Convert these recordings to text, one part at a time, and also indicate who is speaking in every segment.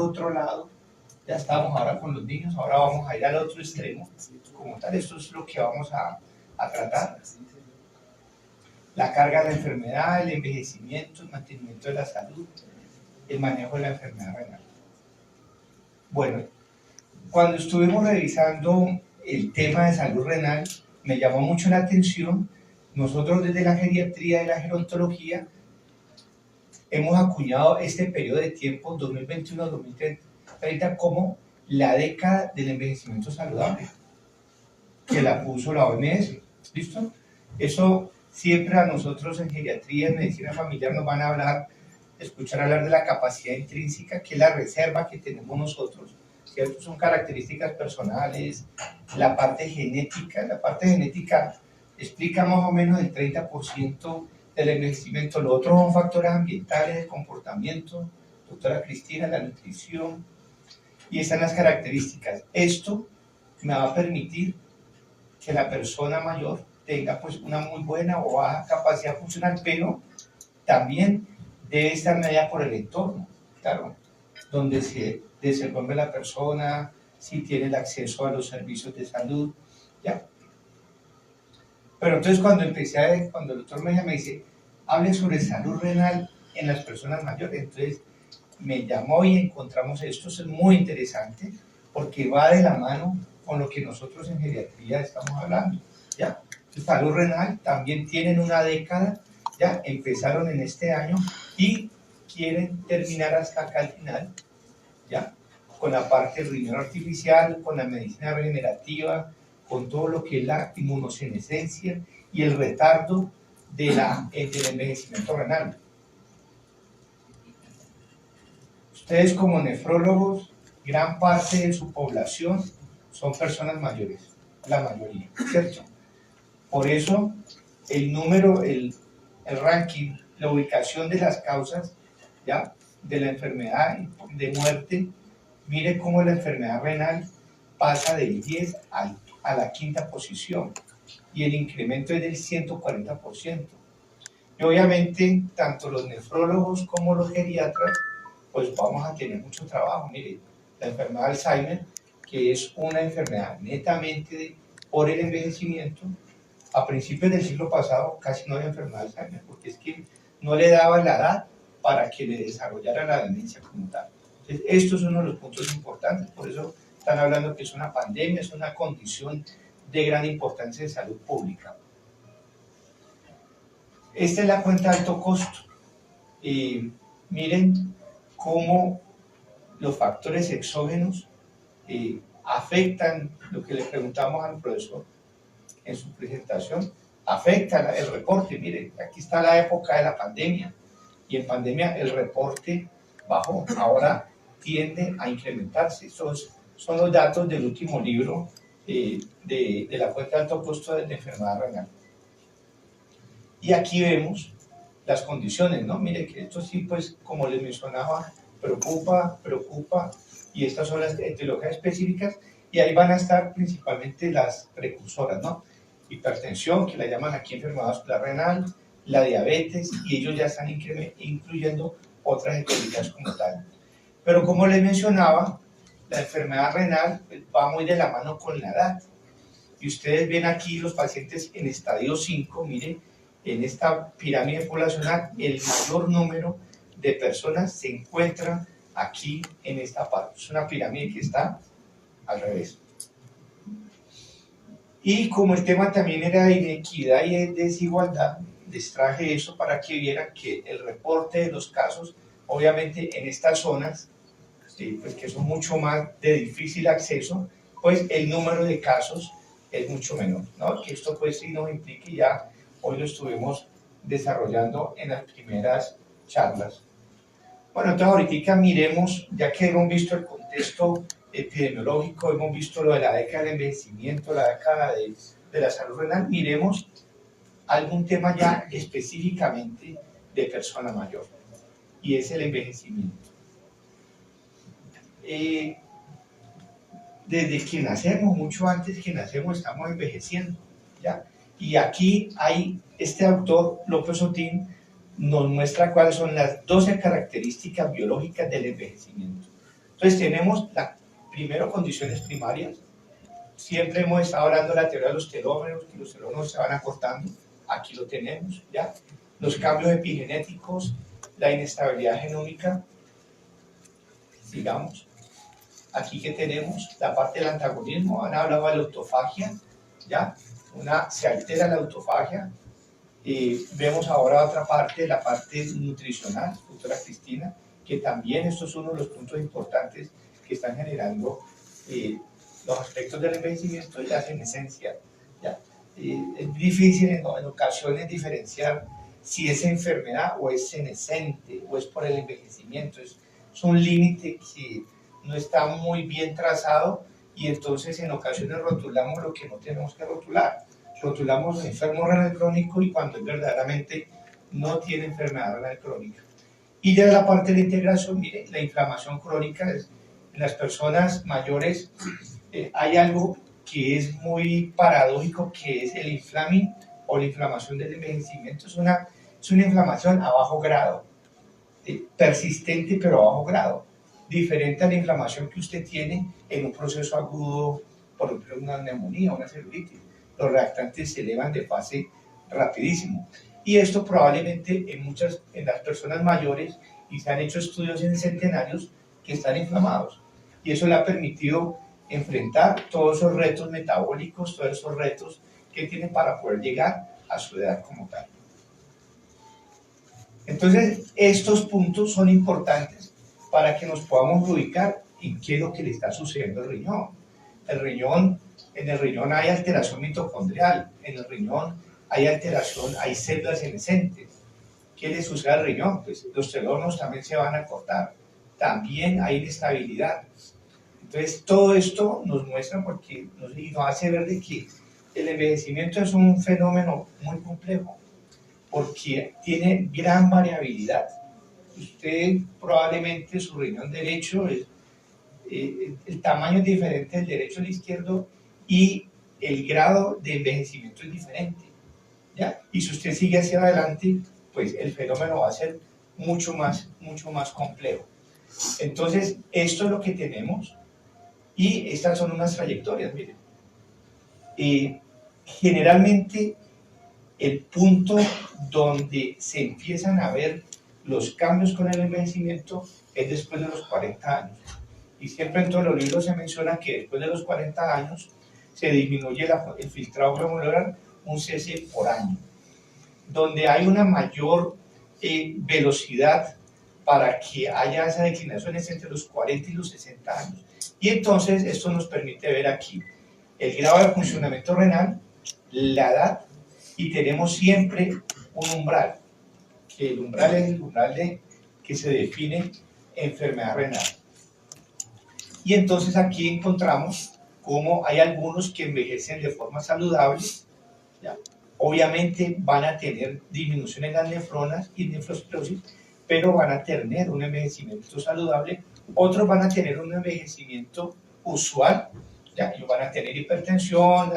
Speaker 1: otro lado, ya estábamos ahora con los niños, ahora vamos a ir al otro extremo. Como tal, esto es lo que vamos a tratar. La carga de la enfermedad, el envejecimiento, el mantenimiento de la salud, el manejo de la enfermedad renal. Bueno, cuando estuvimos revisando el tema de salud renal, me llamó mucho la atención. Nosotros desde la geriatría y la gerontología hemos acuñado este periodo de tiempo 2021-2030 como la década del envejecimiento saludable, que la puso la OMS. ¿Listo? Eso siempre a nosotros en geriatría, en medicina familiar, nos van a escuchar hablar de la capacidad intrínseca, que es la reserva que tenemos nosotros, ¿cierto? Son características personales, la parte genética explica más o menos el 30% del envejecimiento. Lo otro son factores ambientales, de comportamiento, doctora Cristina, la nutrición, y están las características. Esto me va a permitir que la persona mayor tenga pues una muy buena o baja capacidad funcional, pero también debe estar medida por el entorno, claro, donde se desenvuelve la persona, si tiene el acceso a los servicios de salud, ya. Pero entonces cuando el doctor Mejía me dice, hable sobre salud renal en las personas mayores, entonces me llamó y encontramos esto, es muy interesante, porque va de la mano con lo que nosotros en geriatría estamos hablando, ¿ya? Salud renal también tienen una década, ya empezaron en este año y quieren terminar hasta acá al final, ¿ya? Con la parte riñón artificial, con la medicina regenerativa, con todo lo que es la inmunosenescencia y el retardo del envejecimiento renal. Ustedes como nefrólogos, gran parte de su población son personas mayores, la mayoría, ¿cierto? Por eso el número, el ranking, la ubicación de las causas, ¿ya?, de la enfermedad de muerte, mire cómo la enfermedad renal pasa del 10 a la quinta posición y el incremento es del 140%. Y obviamente tanto los nefrólogos como los geriatras pues vamos a tener mucho trabajo. Mire, la enfermedad de Alzheimer, que es una enfermedad netamente por el envejecimiento, a principios del siglo pasado casi no había enfermedad de Alzheimer, porque es que no le daba la edad para que le desarrollara la demencia como tal. Entonces, esto es uno de los puntos importantes, por eso están hablando que es una pandemia, es una condición de gran importancia de salud pública. Esta es la cuenta de alto costo. Miren cómo los factores exógenos afectan, lo que le preguntamos al profesor en su presentación, afecta el reporte. Miren, aquí está la época de la pandemia, y en pandemia el reporte bajó, ahora tiende a incrementarse. Estos son los datos del último libro de la cuenta de alto costo de la enfermedad renal. Y aquí vemos las condiciones, ¿no? Mire que esto sí, pues, como les mencionaba, preocupa, y estas son las etiologías específicas, y ahí van a estar principalmente las precursoras, ¿no? Hipertensión, que la llaman aquí enfermedad vascular renal, la diabetes, y ellos ya están incluyendo otras etiologías como tal. Pero como les mencionaba, la enfermedad renal va muy de la mano con la edad. Y ustedes ven aquí los pacientes en estadio 5, miren, en esta pirámide poblacional, el mayor número de personas se encuentran aquí en esta parte. Es una pirámide que está al revés. Y como el tema también era de inequidad y de desigualdad, les traje eso para que vieran que el reporte de los casos, obviamente en estas zonas, pues que son mucho más de difícil acceso, pues el número de casos es mucho menor, ¿no? Que esto pues sí nos implique, ya hoy lo estuvimos desarrollando en las primeras charlas. Bueno, entonces ahorita miremos, ya que hemos visto el contexto epidemiológico, hemos visto lo de la década del envejecimiento, la década de la salud renal, miremos algún tema ya específicamente de persona mayor, y es el envejecimiento. Desde que nacemos, mucho antes que nacemos, estamos envejeciendo, ¿ya? Y aquí hay, este autor, López Otín, nos muestra cuáles son las 12 características biológicas del envejecimiento. Entonces tenemos primero condiciones primarias. Siempre hemos estado hablando de la teoría de los telómeros, que los telómeros se van acortando. Aquí lo tenemos, ¿ya? Los cambios epigenéticos, la inestabilidad genómica. Sigamos. Aquí que tenemos la parte del antagonismo, han hablado de la autofagia, ¿ya? Se altera la autofagia. Vemos ahora otra parte, la parte nutricional, doctora Cristina, que también esto es uno de los puntos importantes que están generando los aspectos del envejecimiento y la senescencia, ¿ya? Es difícil en ocasiones diferenciar si es enfermedad o es senescente o es por el envejecimiento. Es un límite que no está muy bien trazado y entonces en ocasiones rotulamos lo que no tenemos que rotular. Rotulamos enfermo renal crónico y cuando verdaderamente no tiene enfermedad renal crónica. Y ya de la parte de la integración, mire, la inflamación crónica en las personas mayores hay algo que es muy paradójico, que es el inflaming o la inflamación del envejecimiento. Es una inflamación a bajo grado, persistente pero a bajo grado, diferente a la inflamación que usted tiene en un proceso agudo, por ejemplo una neumonía, una celulitis. Los reactantes se elevan de fase rapidísimo. Y esto probablemente en las personas mayores, y se han hecho estudios en centenarios que están inflamados. Y eso le ha permitido enfrentar todos esos retos metabólicos, todos esos retos que tiene para poder llegar a su edad como tal. Entonces, estos puntos son importantes para que nos podamos ubicar en qué es lo que le está sucediendo al riñón. En el riñón hay alteración mitocondrial, en el riñón hay alteración, hay células senescentes. ¿Qué le sucede al riñón? Pues los telómeros también se van a cortar, también hay inestabilidad. Entonces todo esto nos muestra y nos hace ver de que el envejecimiento es un fenómeno muy complejo, porque tiene gran variabilidad. Usted probablemente su riñón derecho el tamaño es diferente del derecho al izquierdo y el grado de envejecimiento es diferente, ¿ya? Y si usted sigue hacia adelante, pues el fenómeno va a ser mucho más complejo. Entonces, esto es lo que tenemos y estas son unas trayectorias, miren. Generalmente, el punto donde se empiezan a ver los cambios con el envejecimiento es después de los 40 años. Y siempre en todos los libros se menciona que después de los 40 años se disminuye el filtrado glomerular un cc por año, donde hay una mayor velocidad para que haya esa declinación entre los 40 y los 60 años. Y entonces esto nos permite ver aquí el grado de funcionamiento renal, la edad, y tenemos siempre un umbral, que el umbral es el umbral que se define enfermedad renal. Y entonces aquí encontramos cómo hay algunos que envejecen de forma saludable, ¿ya? Obviamente van a tener disminución en las nefronas y nefroesclerosis, pero van a tener un envejecimiento saludable. Otros van a tener un envejecimiento usual, ¿ya? Ellos van a tener hipertensión,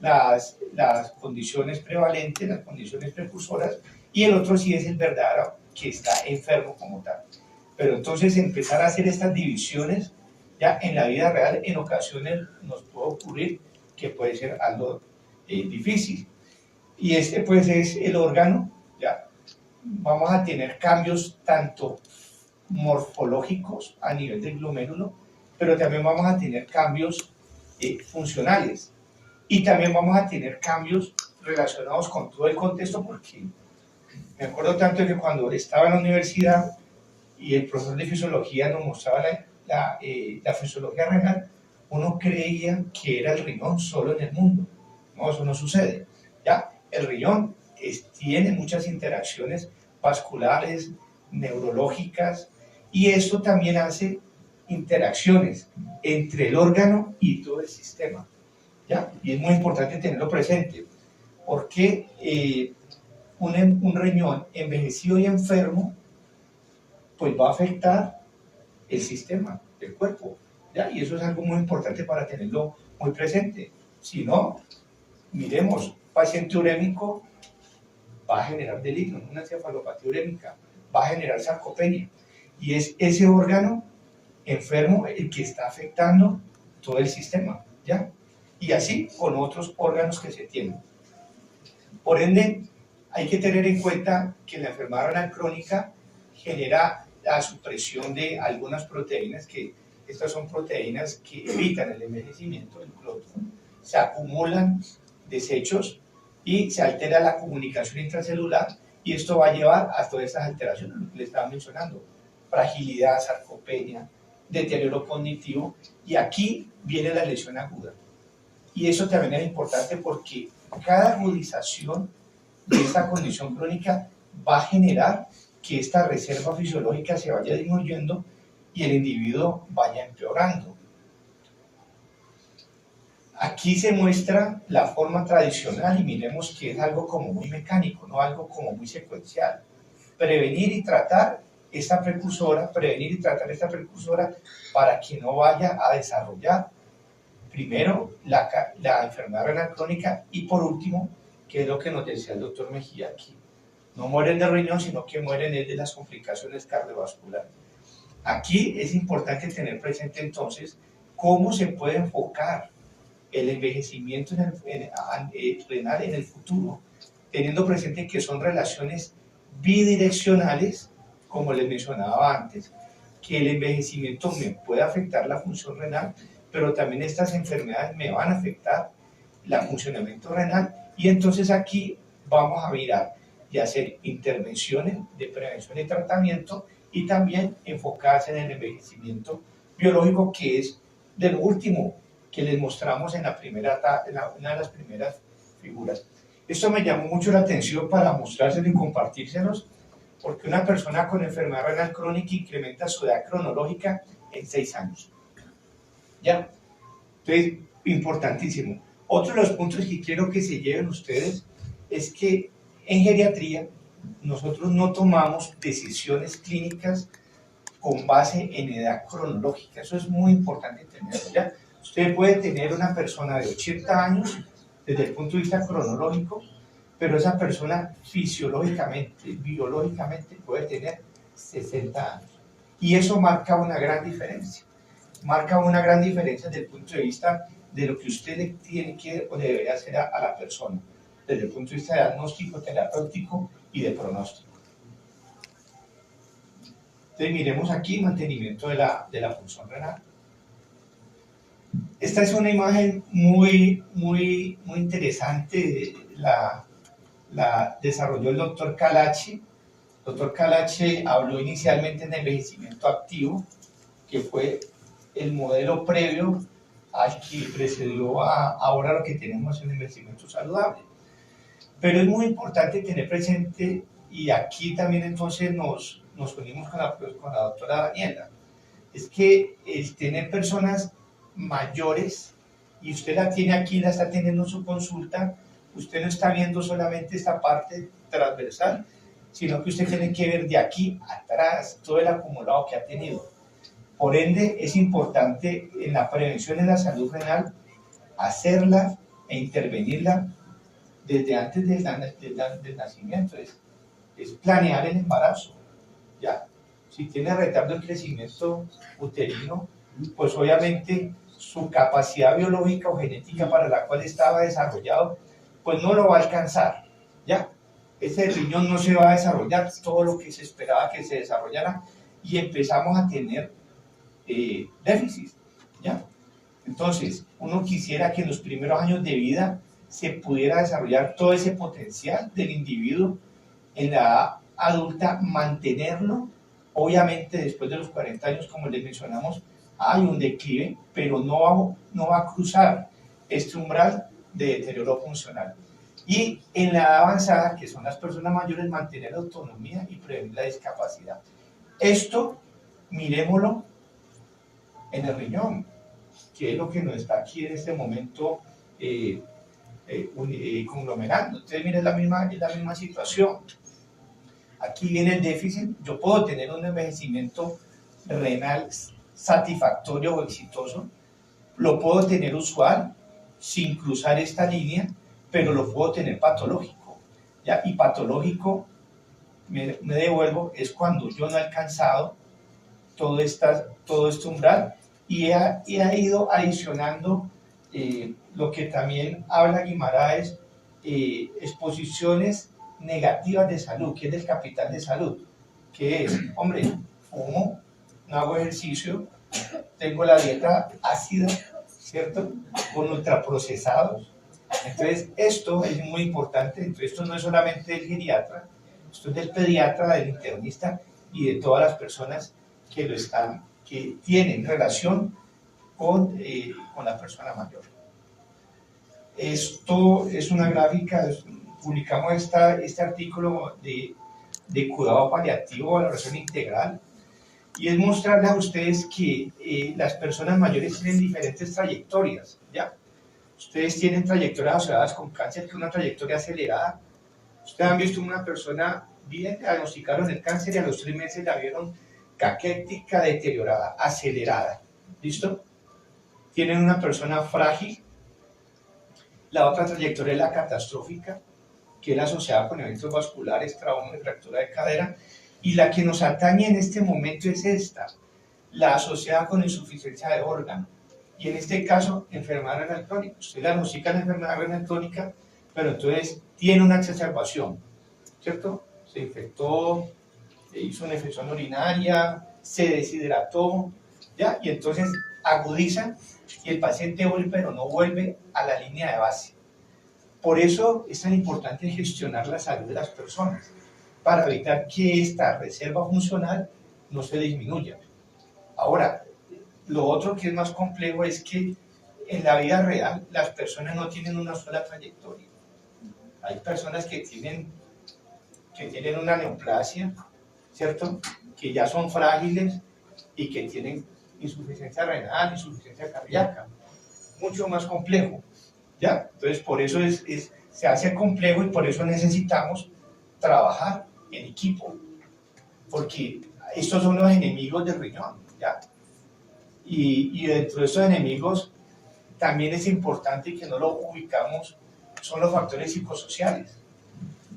Speaker 1: las condiciones prevalentes, las condiciones precursoras, y el otro sí es el verdadero que está enfermo como tal. Pero entonces empezar a hacer estas divisiones ya en la vida real en ocasiones nos puede ocurrir que puede ser algo difícil. Y este pues es el órgano, ya vamos a tener cambios tanto morfológicos a nivel del glomérulo, pero también vamos a tener cambios funcionales y también vamos a tener cambios relacionados con todo el contexto, porque me acuerdo tanto de que cuando estaba en la universidad y el profesor de fisiología nos mostraba la fisiología renal, uno creía que era el riñón solo en el mundo. No, eso no sucede. ¿Ya? El riñón tiene muchas interacciones vasculares, neurológicas, y esto también hace interacciones entre el órgano y todo el sistema, ¿ya? Y es muy importante tenerlo presente, porque un riñón envejecido y enfermo pues va a afectar el sistema del cuerpo, ¿ya? Y eso es algo muy importante para tenerlo muy presente. Si no, miremos, paciente urémico va a generar delirio, una encefalopatía urémica, va a generar sarcopenia, y es ese órgano enfermo el que está afectando todo el sistema, ¿ya? Y así con otros órganos que se tienen. Por ende, hay que tener en cuenta que la enfermedad renal crónica genera la supresión de algunas proteínas, que estas son proteínas que evitan el envejecimiento del glóbulo, se acumulan desechos y se altera la comunicación intracelular, y esto va a llevar a todas estas alteraciones, lo que le estaba mencionando: fragilidad, sarcopenia, deterioro cognitivo, y aquí viene la lesión aguda. Y eso también es importante porque cada agudización de esta condición crónica va a generar que esta reserva fisiológica se vaya disminuyendo y el individuo vaya empeorando. Aquí se muestra la forma tradicional y miremos que es algo como muy mecánico, no algo como muy secuencial. Prevenir y tratar esta precursora, para que no vaya a desarrollar primero la enfermedad renal crónica, y por último, que es lo que nos decía el doctor Mejía aquí, no mueren de riñón, sino que mueren de las complicaciones cardiovasculares. Aquí es importante tener presente entonces cómo se puede enfocar el envejecimiento renal en el futuro, teniendo presente que son relaciones bidireccionales, como les mencionaba antes, que el envejecimiento me puede afectar la función renal, pero también estas enfermedades me van a afectar el funcionamiento renal, y entonces aquí vamos a mirar y hacer intervenciones de prevención y tratamiento, y también enfocarse en el envejecimiento biológico, que es de lo último que les mostramos en una de las primeras figuras. Esto me llamó mucho la atención para mostrárselo y compartírselos, porque una persona con enfermedad renal crónica incrementa su edad cronológica en 6 años. ¿Ya? Entonces, importantísimo. Otro de los puntos que quiero que se lleven ustedes es que en geriatría nosotros no tomamos decisiones clínicas con base en edad cronológica. Eso es muy importante entenderlo, ¿ya? Usted puede tener una persona de 80 años desde el punto de vista cronológico, pero esa persona fisiológicamente, biológicamente puede tener 60 años. Y eso marca una gran diferencia. Marca una gran diferencia desde el punto de vista de lo que usted le tiene que o debería hacer a la persona, desde el punto de vista de diagnóstico, terapéutico y de pronóstico. Entonces miremos aquí mantenimiento de la función renal. Esta es una imagen muy interesante, la desarrolló el doctor Kalachi. El doctor Kalachi habló inicialmente de envejecimiento activo, que fue el modelo previo al que precedió ahora lo que tenemos en envejecimiento saludable. Pero es muy importante tener presente, y aquí también entonces nos unimos con la doctora Daniela, es que el tener personas mayores, y usted la tiene aquí, la está teniendo en su consulta, usted no está viendo solamente esta parte transversal, sino que usted tiene que ver de aquí atrás todo el acumulado que ha tenido. Por ende, es importante en la prevención de la salud renal hacerla e intervenirla desde antes del nacimiento. Es planear el embarazo, ¿ya? Si tiene retardo en crecimiento uterino, pues obviamente su capacidad biológica o genética para la cual estaba desarrollado, pues no lo va a alcanzar, ¿ya? Ese riñón no se va a desarrollar todo lo que se esperaba que se desarrollara, y empezamos a tener déficit, ¿ya? Entonces, uno quisiera que en los primeros años de vida se pudiera desarrollar todo ese potencial del individuo, en la edad adulta mantenerlo. Obviamente después de los 40 años, como les mencionamos, hay un declive, pero no va a cruzar este umbral de deterioro funcional. Y en la edad avanzada, que son las personas mayores, mantener la autonomía y prevenir la discapacidad. Esto, miremoslo en el riñón, que es lo que nos está aquí en este momento conglomerando. Entonces, miren, es la misma situación. Aquí viene el déficit. Yo puedo tener un envejecimiento renal satisfactorio o exitoso, lo puedo tener usual sin cruzar esta línea, pero lo puedo tener patológico, ¿ya? Y patológico, me devuelvo, es cuando yo no he alcanzado todo este umbral y ha ido adicionando lo que también habla Guimaraes, exposiciones negativas de salud, que es el capital de salud, que es, hombre, fumo, no hago ejercicio, tengo la dieta ácida, ¿cierto? Con ultraprocesados. Entonces, esto es muy importante. Entonces, esto no es solamente del geriatra, esto es del pediatra, del internista y de todas las personas que tienen relación con la persona mayor. Esto es una gráfica, publicamos este artículo de cuidado paliativo, valoración integral, y es mostrarles a ustedes que las personas mayores tienen diferentes trayectorias, ¿ya? Ustedes tienen trayectorias asociadas con cáncer, que es una trayectoria acelerada. Ustedes han visto una persona bien, diagnosticaron el cáncer y a los 3 meses la vieron caquética, deteriorada, acelerada. ¿Listo? Tienen una persona frágil. La otra trayectoria es la catastrófica, que es la asociada con eventos vasculares, trauma y fractura de cadera. Y la que nos atañe en este momento es esta, la asociada con insuficiencia de órgano. Y en este caso, enfermedad renal crónica. Usted diagnostica la enfermedad renal crónica, pero entonces tiene una exacerbación, ¿cierto? Se infectó, hizo una infección urinaria, se deshidrató, ¿ya? Y entonces agudiza y el paciente vuelve, pero no vuelve a la línea de base. Por eso es tan importante gestionar la salud de las personas, para evitar que esta reserva funcional no se disminuya. Ahora, lo otro que es más complejo es que en la vida real las personas no tienen una sola trayectoria. Hay personas que tienen una neoplasia, ¿cierto? Que ya son frágiles y que tienen insuficiencia renal, insuficiencia cardíaca. Mucho más complejo, ¿ya? Entonces, por eso se hace complejo y por eso necesitamos trabajar en equipo, porque estos son los enemigos del riñón, ¿ya? Y dentro de estos enemigos también es importante que no lo ubicamos, son los factores psicosociales.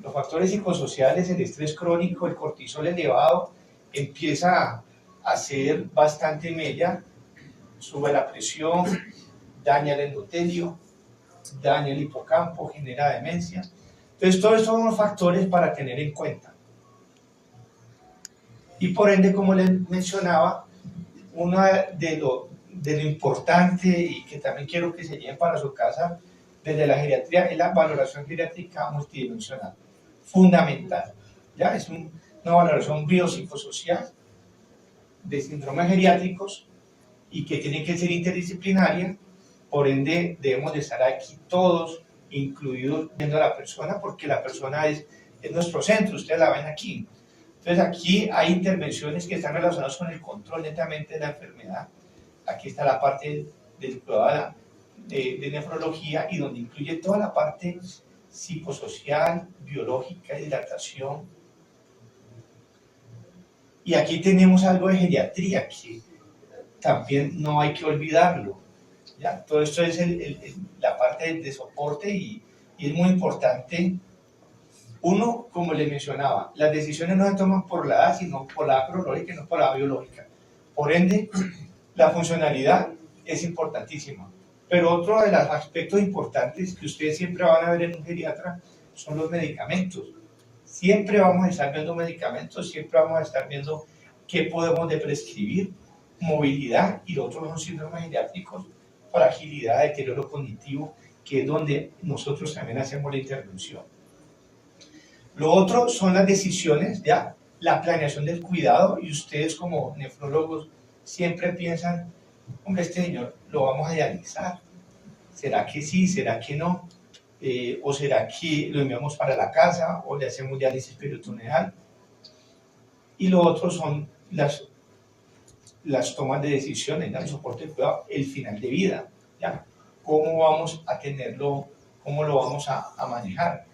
Speaker 1: Los factores psicosociales, el estrés crónico, el cortisol elevado, empieza a hacer bastante mella, sube la presión, daña el endotelio, daña el hipocampo, genera demencia. Entonces, todos estos son los factores para tener en cuenta. Y por ende, como les mencionaba, uno de lo importante y que también quiero que se lleven para su casa desde la geriatría es la valoración geriátrica multidimensional, fundamental. ¿Ya? Es una valoración biopsicosocial de síndromes geriátricos y que tiene que ser interdisciplinaria, por ende debemos de estar aquí todos incluidos viendo a la persona, porque la persona es nuestro centro, ustedes la ven aquí. Entonces aquí hay intervenciones que están relacionadas con el control netamente de la enfermedad. Aquí está la parte del cuidado de nefrología y donde incluye toda la parte psicosocial, biológica, hidratación. Y aquí tenemos algo de geriatría que también no hay que olvidarlo. ¿Ya? Todo esto es la parte de soporte y es muy importante. Uno, como les mencionaba, las decisiones no se toman por la edad, sino por la cronológica y no por la biológica. Por ende, la funcionalidad es importantísima. Pero otro de los aspectos importantes que ustedes siempre van a ver en un geriatra son los medicamentos. Siempre vamos a estar viendo medicamentos, siempre vamos a estar viendo qué podemos de prescribir, movilidad, y los otros son síndromes geriátricos, fragilidad, deterioro cognitivo, que es donde nosotros también hacemos la intervención. Lo otro son las decisiones, ya, la planeación del cuidado, y ustedes como nefrólogos siempre piensan, hombre, este señor lo vamos a dializar, ¿será que sí, será que no? ¿O será que lo enviamos para la casa o le hacemos diálisis peritoneal? Y lo otro son las tomas de decisiones, ¿ya? El soporte del cuidado, el final de vida, ¿ya? ¿Cómo vamos a tenerlo, cómo lo vamos a manejar?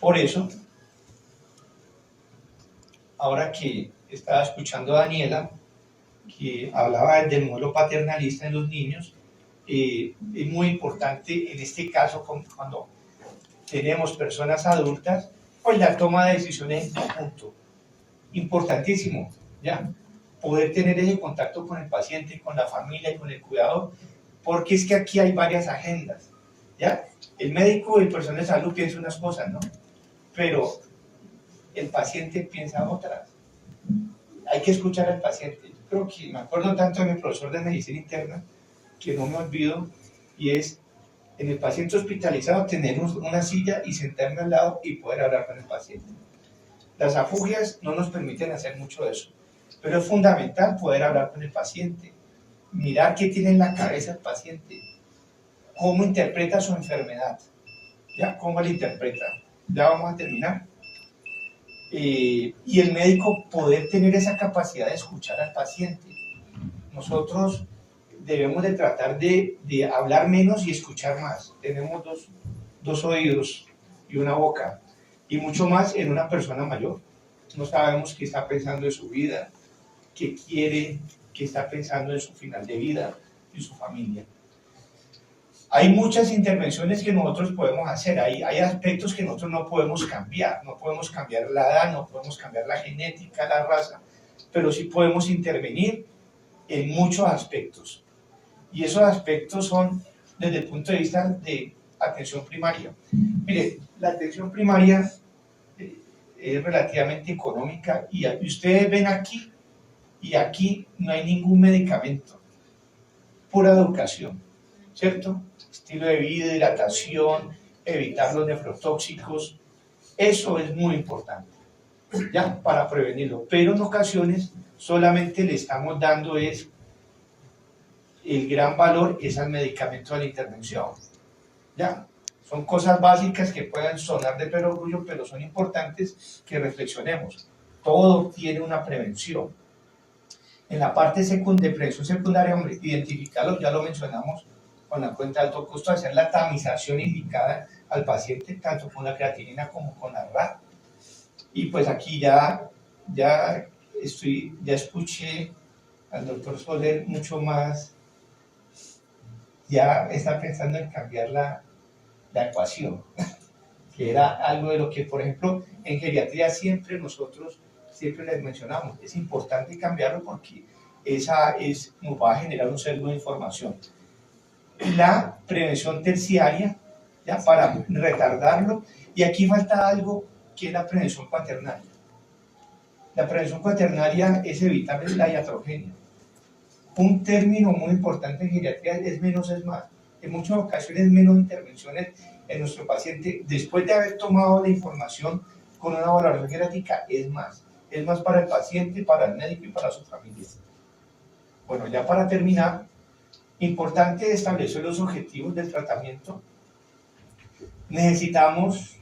Speaker 1: Por eso, ahora que estaba escuchando a Daniela, que hablaba del modelo paternalista en los niños, es muy importante en este caso cuando tenemos personas adultas, pues la toma de decisiones en conjunto, importantísimo, ¿ya? poder tener ese contacto con el paciente, con la familia y con el cuidador, porque es que aquí hay varias agendas, ¿ya? El médico y el personal de salud piensa unas cosas, ¿no? Pero el paciente piensa otras. Hay que escuchar al paciente. Yo creo que me acuerdo tanto de mi profesor de medicina interna que no me olvido, y es en el paciente hospitalizado tener una silla y sentarme al lado y poder hablar con el paciente. Las afugias no nos permiten hacer mucho de eso, pero es fundamental poder hablar con el paciente, mirar qué tiene en la cabeza el paciente, cómo interpreta su enfermedad, ¿ya? ¿Cómo la interpreta? Ya vamos a terminar. Y el médico poder tener esa capacidad de escuchar al paciente. Nosotros debemos de tratar de hablar menos y escuchar más. Tenemos dos oídos y una boca, y mucho más en una persona mayor. No sabemos qué está pensando en su vida, qué quiere, qué está pensando en su final de vida, en su familia. Hay muchas intervenciones que nosotros podemos hacer, hay aspectos que nosotros no podemos cambiar la edad, no podemos cambiar la genética, la raza, pero sí podemos intervenir en muchos aspectos. Y esos aspectos son desde el punto de vista de atención primaria. Mire, la atención primaria es relativamente económica y ustedes ven aquí y aquí no hay ningún medicamento, pura educación, ¿cierto? Estilo de vida, hidratación, evitar los nefrotóxicos, eso es muy importante, ya, para prevenirlo, pero en ocasiones solamente le estamos dando es el gran valor es al medicamento de la intervención, ya, son cosas básicas que pueden sonar de perogrullo, pero son importantes que reflexionemos, todo tiene una prevención. En la parte de prevención secundaria, hombre, identificarlo, ya lo mencionamos, con la cuenta de alto costo, hacer la tamización indicada al paciente, tanto con la creatinina como con la RAT. Y pues aquí ya escuché al doctor Soler mucho más, ya está pensando en cambiar la ecuación, que era algo de lo que, por ejemplo, en geriatría nosotros siempre les mencionamos, es importante cambiarlo porque nos va a generar un sesgo de información. La prevención terciaria, ya para retardarlo, y aquí falta algo que es la prevención cuaternaria. La prevención cuaternaria es evitar la iatrogenia. Un término muy importante en geriatría es menos es más. En muchas ocasiones menos intervenciones en nuestro paciente después de haber tomado la información con una valoración geriátrica es más para el paciente, para el médico y para su familia. Bueno, ya para terminar, importante establecer los objetivos del tratamiento. Necesitamos,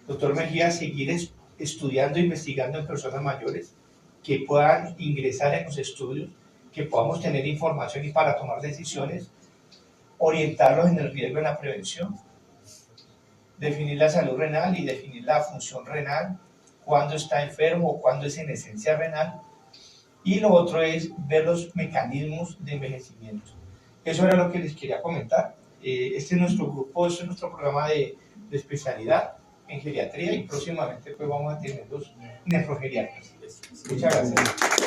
Speaker 1: doctor Mejía, seguir estudiando e investigando en personas mayores que puedan ingresar en los estudios, que podamos tener información y para tomar decisiones, orientarlos en el riesgo en la prevención, definir la salud renal y definir la función renal, cuándo está enfermo o cuándo es en esencia renal, y lo otro es ver los mecanismos de envejecimiento. Eso era lo que les quería comentar. Este es nuestro grupo, este es nuestro programa de especialidad en geriatría y próximamente pues vamos a tener los nefrogeriatras. Muchas gracias.